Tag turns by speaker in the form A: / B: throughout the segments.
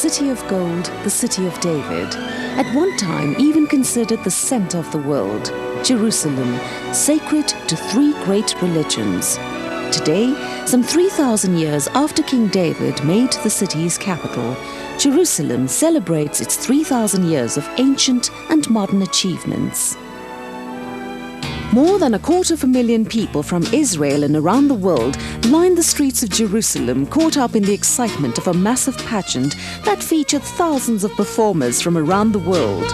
A: city of gold, the city of David, at one time even considered the center of the world, Jerusalem, sacred to three great religions. Today, some 3,000 years after King David made the city his capital, Jerusalem celebrates its 3,000 years of ancient and modern achievements. More than 250,000 people from Israel and around the world lined the streets of Jerusalem, caught up in the excitement of a massive pageant that featured thousands of performers from around the world.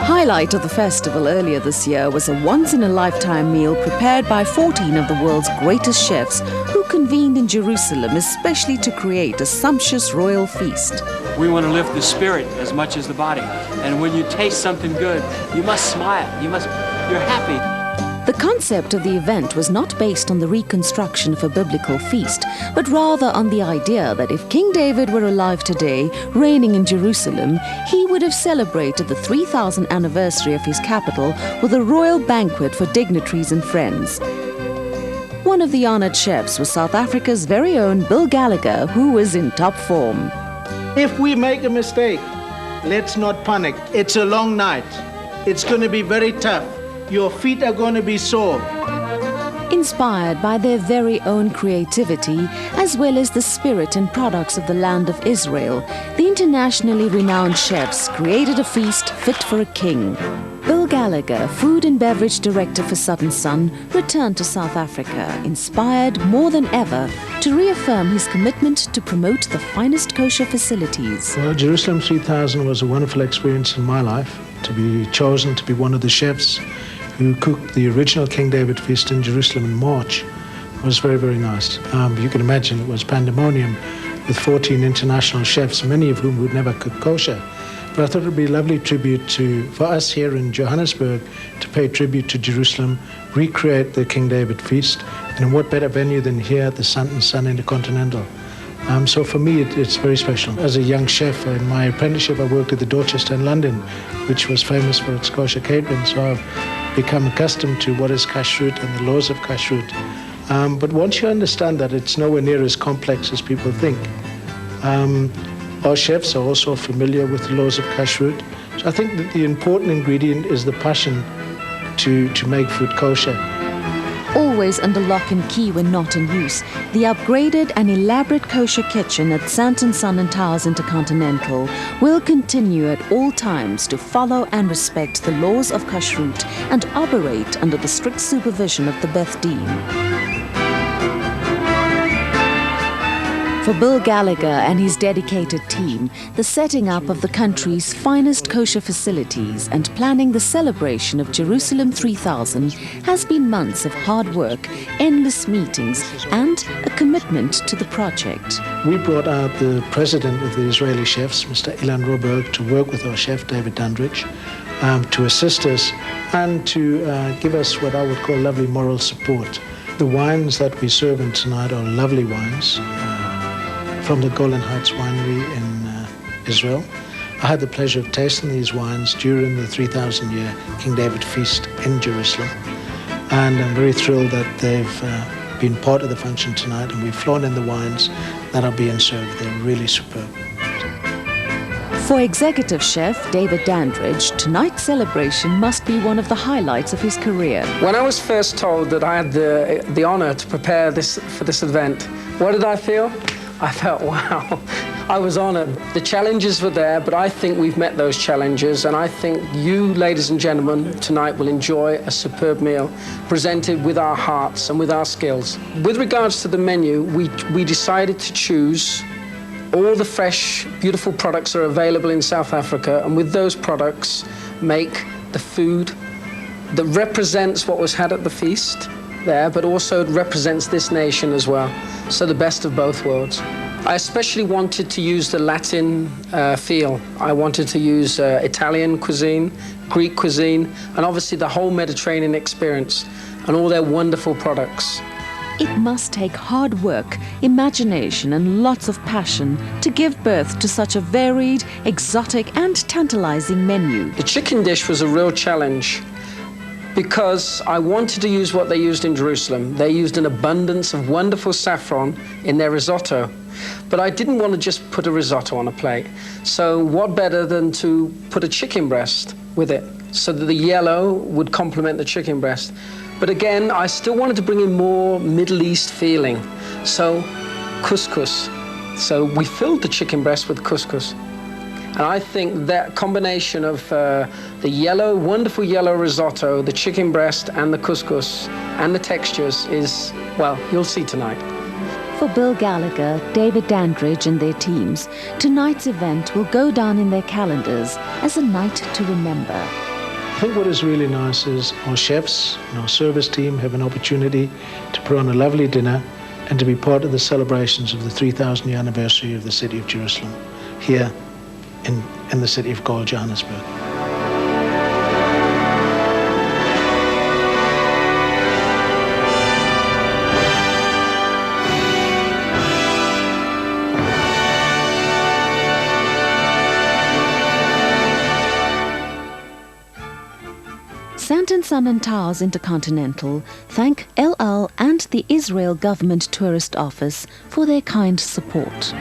A: Highlight of the festival earlier this year was a once-in-a-lifetime meal prepared by 14 of the world's greatest chefs who convened in Jerusalem especially to create a sumptuous royal feast.
B: We want to lift the spirit as much as the body. And when you taste something good, you must smile. You're happy.
A: The concept of the event was not based on the reconstruction of a biblical feast, but rather on the idea that if King David were alive today, reigning in Jerusalem, he would have celebrated the 3,000th anniversary of his capital with a royal banquet for dignitaries and friends. One of the honored chefs was South Africa's very own Bill Gallagher, who was in top form.
C: If we make a mistake, let's not panic. It's a long night. It's going to be very tough. Your feet are going to be sore.
A: Inspired by their very own creativity, as well as the spirit and products of the land of Israel, the internationally renowned chefs created a feast fit for a king. Bill Gallagher, food and beverage director for Southern Sun, returned to South Africa, inspired more than ever to reaffirm his commitment to promote the finest kosher facilities.
C: Well, Jerusalem 3000 was a wonderful experience in my life. To be chosen to be one of the chefs who cooked the original King David feast in Jerusalem in March was very, very nice. You can imagine it was pandemonium with 14 international chefs, many of whom would never cook kosher. But I thought it would be a lovely tribute for us here in Johannesburg to pay tribute to Jerusalem, recreate the King David feast, and in what better venue than here at the Southern Sun Intercontinental. So for me, it's very special. As a young chef, in my apprenticeship, I worked at the Dorchester in London, which was famous for its kosher catering. So I've become accustomed to what is kashrut and the laws of kashrut. But once you understand that, it's nowhere near as complex as people think. Our chefs are also familiar with the laws of kashrut. So I think that the important ingredient is the passion to make food kosher.
A: Always under lock and key when not in use, the upgraded and elaborate kosher kitchen at Santon Sun and Towers Intercontinental will continue at all times to follow and respect the laws of kashrut and operate under the strict supervision of the Beth Din. For Bill Gallagher and his dedicated team, the setting up of the country's finest kosher facilities and planning the celebration of Jerusalem 3000 has been months of hard work, endless meetings, and a commitment to the project.
C: We brought out the president of the Israeli chefs, Mr. Ilan Roberg, to work with our chef, David Dandridge, to assist us and to give us what I would call lovely moral support. The wines that we serve in tonight are lovely wines. From the Golan Heights Winery in Israel. I had the pleasure of tasting these wines during the 3,000-year King David feast in Jerusalem. And I'm very thrilled that they've been part of the function tonight, and we've flown in the wines that are being served. They're really superb.
A: For executive chef David Dandridge, tonight's celebration must be one of the highlights of his career.
D: When I was first told that I had the honor to prepare for this event, what did I feel? I felt, wow, I was honored. The challenges were there, but I think we've met those challenges, and I think you, ladies and gentlemen, tonight will enjoy a superb meal presented with our hearts and with our skills. With regards to the menu, we decided to choose all the fresh, beautiful products that are available in South Africa, and with those products, make the food that represents what was had at the feast there, but also represents this nation as well. So the best of both worlds. I especially wanted to use the Latin feel. I wanted to use Italian cuisine, Greek cuisine, and obviously the whole Mediterranean experience and all their wonderful products.
A: It must take hard work, imagination, and lots of passion to give birth to such a varied, exotic, and tantalizing menu.
D: The chicken dish was a real challenge. because I wanted to use what they used in Jerusalem. They used an abundance of wonderful saffron in their risotto. But I didn't want to just put a risotto on a plate. So what better than to put a chicken breast with it, so that the yellow would complement the chicken breast. But again, I still wanted to bring in more Middle East feeling. So couscous. So we filled the chicken breast with couscous. And I think that combination of the yellow, wonderful yellow risotto, the chicken breast and the couscous and the textures is, well, you'll see tonight.
A: For Bill Gallagher, David Dandridge and their teams, tonight's event will go down in their calendars as a night to remember.
C: I think what is really nice is our chefs and our service team have an opportunity to put on a lovely dinner and to be part of the celebrations of the 3,000th anniversary of the city of Jerusalem here in the city of gold, Johannesburg.
A: Sant & Son & Towers Intercontinental thank El Al and the Israel Government Tourist Office for their kind support.